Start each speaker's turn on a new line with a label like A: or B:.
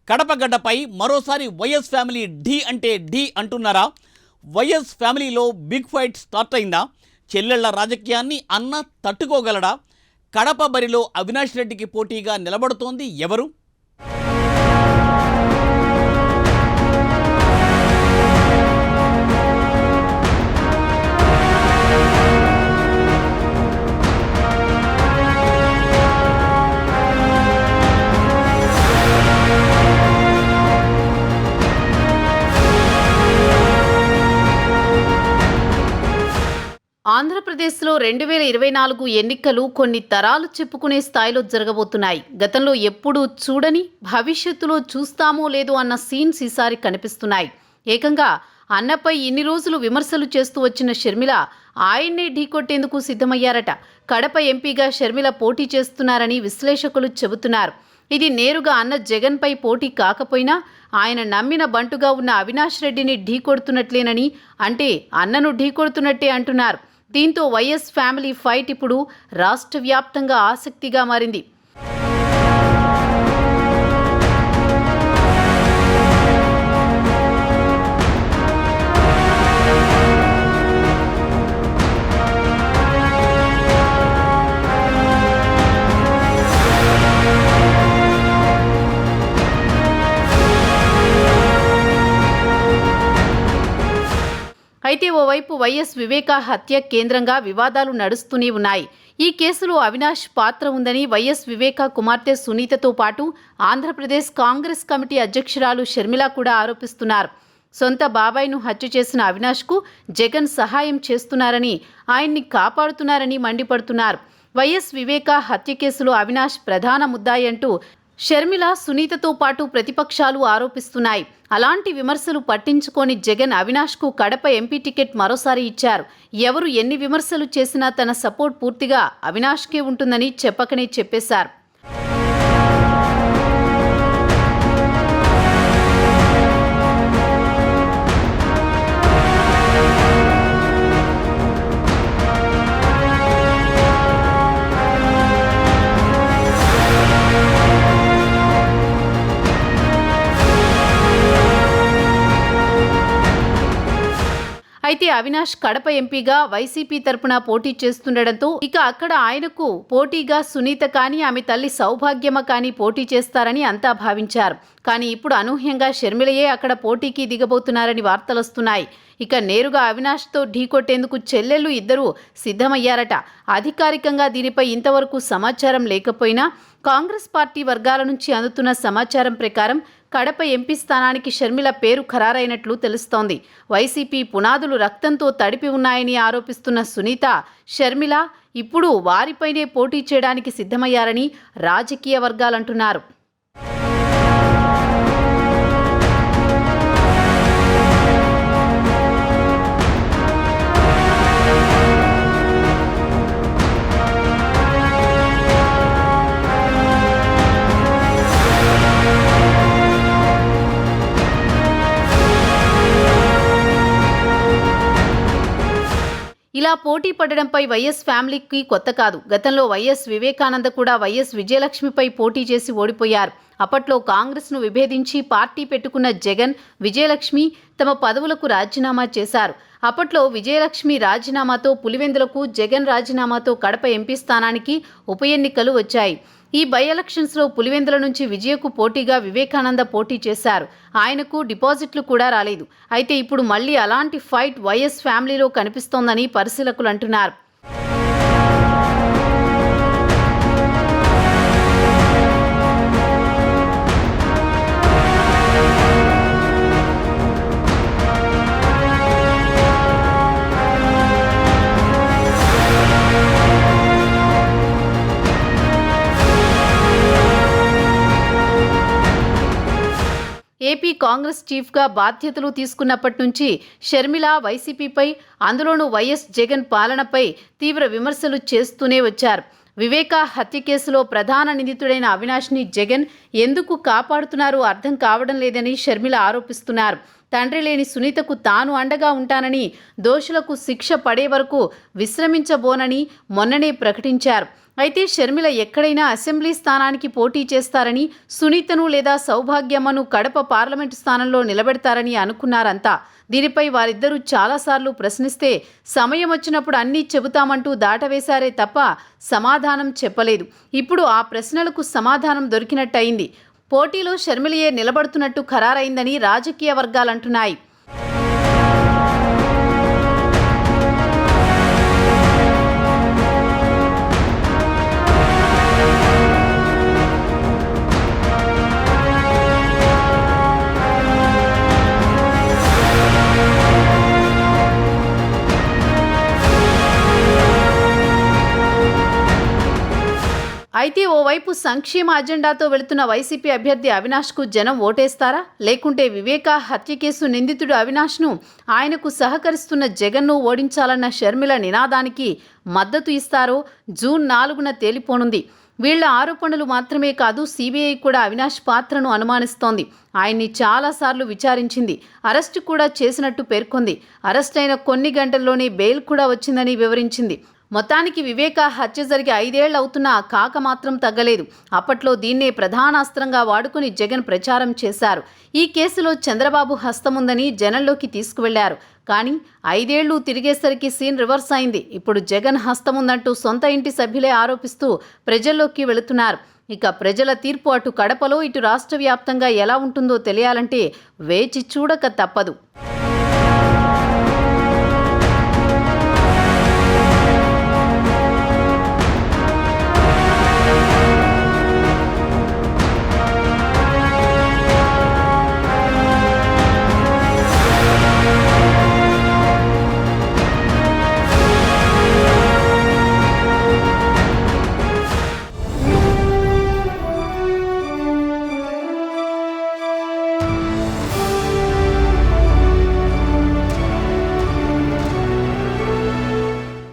A: కడప గడ్డపై మరోసారి YS family ఢీ అంటే ఢీ అంటున్నారా? వైఎస్ ఫ్యామిలీలో బిగ్ ఫైట్ స్టార్ట్ అయిందా? చెల్లెళ్ల రాజకీయాన్ని అన్న తట్టుకోగలడా? కడప బరిలో అవినాష్ రెడ్డికి పోటీగా నిలబడుతోంది ఎవరు?
B: ఆంధ్రప్రదేశ్లో 2024 ఎన్నికలు కొన్ని తరాలు చెప్పుకునే స్థాయిలో జరగబోతున్నాయి. గతంలో ఎప్పుడూ చూడని, భవిష్యత్తులో చూస్తామో లేదో అన్న సీన్స్ ఈసారి కనిపిస్తున్నాయి. ఏకంగా అన్నపై ఇన్ని రోజులు విమర్శలు చేస్తూ వచ్చిన షర్మిల ఆయన్నే ఢీకొట్టేందుకు సిద్ధమయ్యారట. కడప ఎంపీగా షర్మిల పోటీ చేస్తున్నారని విశ్లేషకులు చెబుతున్నారు. ఇది నేరుగా అన్న జగన్పై పోటీ కాకపోయినా ఆయన నమ్మిన బంటుగా ఉన్న అవినాష్ రెడ్డిని ఢీకొడుతున్నట్లేనని, అంటే అన్నను ఢీకొడుతున్నట్టే అంటున్నారు. దీంతో వైఎస్ ఫ్యామిలీ ఫైట్ ఇప్పుడు రాష్ట్ర వ్యాప్తంగా ఆసక్తిగా మారింది. అయితే ఓవైపు వైఎస్ వివేక హత్య కేంద్రంగా వివాదాలు నడుస్తూనే ఉన్నాయి. ఈ కేసులో అవినాష్ పాత్ర ఉందని వైఎస్ వివేక కుమార్తె సునీతతో పాటు ఆంధ్రప్రదేశ్ కాంగ్రెస్ కమిటీ అధ్యక్షురాలు షర్మిల కూడా ఆరోపిస్తున్నారు. సొంత బాబాయ్ను హత్య చేసిన అవినాష్కు జగన్ సహాయం చేస్తున్నారని, ఆయన్ని కాపాడుతున్నారని మండిపడుతున్నారు. వైఎస్ వివేక హత్య కేసులో అవినాష్ ప్రధాన ముద్దాయి అంటూ షర్మిల, సునీతతో పాటు ప్రతిపక్షాలు ఆరోపిస్తున్నాయి. అలాంటి విమర్శలు పట్టించుకోని జగన్ అవినాష్కు కడప ఎంపీ టికెట్ మరోసారి ఇచ్చారు. ఎవరు ఎన్ని విమర్శలు చేసినా తన సపోర్ట్ పూర్తిగా అవినాష్కే ఉంటుందని చెప్పకనే చెప్పేశారు. అయితే అవినాష్ కడప ఎంపీగా వైసీపీ తరపున పోటీ చేస్తుండటంతో ఇక అక్కడ ఆయనకు పోటీగా సునీత కానీ ఆమె తల్లి సౌభాగ్యమ కానీ పోటీ చేస్తారని అంతా భావించారు. కానీ ఇప్పుడు అనూహ్యంగా షర్మిలయే అక్కడ పోటీకి దిగబోతున్నారని వార్తలొస్తున్నాయి. ఇక నేరుగా అవినాష్తో ఢీకొట్టేందుకు చెల్లెళ్ళు ఇద్దరూ సిద్ధమయ్యారట. అధికారికంగా దీనిపై ఇంతవరకు సమాచారం లేకపోయినా కాంగ్రెస్ పార్టీ వర్గాల నుంచి అందుతున్న సమాచారం ప్రకారం కడప ఎంపీ స్థానానికి షర్మిల పేరు ఖరారైనట్లు తెలుస్తోంది. వైసీపీ పునాదులు రక్తంతో తడిపి ఉన్నాయని ఆరోపిస్తున్న సునీత, షర్మిల ఇప్పుడు వారిపైనే పోటీ చేయడానికి సిద్ధమయ్యారని రాజకీయ వర్గాలంటున్నారు. ఇలా పోటీ పడడంపై వైఎస్ ఫ్యామిలీకి కొత్త కాదు. గతంలో వైఎస్ వివేకానంద కూడా వైఎస్ విజయలక్ష్మిపై పోటీ చేసి ఓడిపోయారు. అప్పట్లో కాంగ్రెస్ను విభేదించి పార్టీ పెట్టుకున్న జగన్, విజయలక్ష్మి తమ పదవులకు రాజీనామా చేశారు. అప్పట్లో విజయలక్ష్మి రాజీనామాతో పులివెందులకు, జగన్ రాజీనామాతో కడప ఎంపీ స్థానానికి ఉప ఎన్నికలు వచ్చాయి. ఈ బై ఎలక్షన్స్లో పులివెందుల నుంచి విజయకు పోటీగా వివేకానంద పోటీ చేశారు. ఆయనకు డిపాజిట్లు కూడా రాలేదు. అయితే ఇప్పుడు మళ్ళీ అలాంటి ఫైట్ వైఎస్ ఫ్యామిలీలో కనిపిస్తోందని పరిశీలకులు అంటున్నారు. ఏపీ కాంగ్రెస్ చీఫ్గా బాధ్యతలు తీసుకున్నప్పటి నుంచి షర్మిల వైసీపీపై, అందులోనూ వైఎస్ జగన్ పాలనపై తీవ్ర విమర్శలు చేస్తూనే వచ్చారు. వివేక హత్య కేసులో ప్రధాన నిందితుడైన అవినాష్ని జగన్ ఎందుకు కాపాడుతున్నారో అర్థం కావడం లేదని షర్మిల ఆరోపిస్తున్నారు. తండ్రి లేని సునీతకు తాను అండగా ఉంటానని, దోషులకు శిక్ష పడే వరకు విశ్రమించబోనని మొన్ననే ప్రకటించారు. అయితే షర్మిల ఎక్కడైనా అసెంబ్లీ స్థానానికి పోటీ చేస్తారని, సునీతను లేదా సౌభాగ్యమ్మను కడప పార్లమెంటు స్థానంలో నిలబెడతారని అనుకున్నారంతా. దీనిపై వారిద్దరూ చాలాసార్లు ప్రశ్నిస్తే సమయం వచ్చినప్పుడు అన్నీ చెబుతామంటూ దాటవేశారే తప్ప సమాధానం చెప్పలేదు. ఇప్పుడు ఆ ప్రశ్నలకు సమాధానం దొరికినట్టయింది. పోటీలో షర్మిలయే నిలబడుతున్నట్టు ఖరారైందని రాజకీయ వర్గాలంటున్నాయి. అయితే ఓవైపు సంక్షేమ అజెండాతో వెళుతున్న వైసీపీ అభ్యర్థి అవినాష్కు జనం ఓటేస్తారా? లేకుంటే వివేక హత్య కేసు నిందితుడు అవినాష్ను, ఆయనకు సహకరిస్తున్న జగన్ను ఓడించాలన్న షర్మిల నినాదానికి మద్దతు ఇస్తారో జూన్ 4న తేలిపోనుంది. వీళ్ల ఆరోపణలు మాత్రమే కాదు, సిబిఐ కూడా అవినాష్ పాత్రను అనుమానిస్తోంది. ఆయన్ని చాలాసార్లు విచారించింది, అరెస్టు కూడా చేసినట్టు పేర్కొంది. అరెస్ట్ అయిన కొన్ని గంటల్లోనే బెయిల్ కూడా వచ్చిందని వివరించింది. మొత్తానికి వివేక హత్య జరిగి 5 ఏళ్లు అవుతున్నా ఆ కాక మాత్రం తగ్గలేదు. అప్పట్లో దీన్నే ప్రధాన అస్త్రంగా వాడుకుని జగన్ ప్రచారం చేశారు. ఈ కేసులో చంద్రబాబు హస్తముందని జనంలోకి తీసుకువెళ్లారు. కానీ 5 ఏళ్లు తిరిగేసరికి సీన్ రివర్స్ అయింది. ఇప్పుడు జగన్ హస్తముందంటూ సొంత ఇంటి సభ్యులే ఆరోపిస్తూ ప్రజల్లోకి వెళుతున్నారు. ఇక ప్రజల తీర్పు అటు కడపలో ఇటు రాష్ట్ర వ్యాప్తంగా ఎలా ఉంటుందో తెలియాలంటే వేచి చూడక తప్పదు.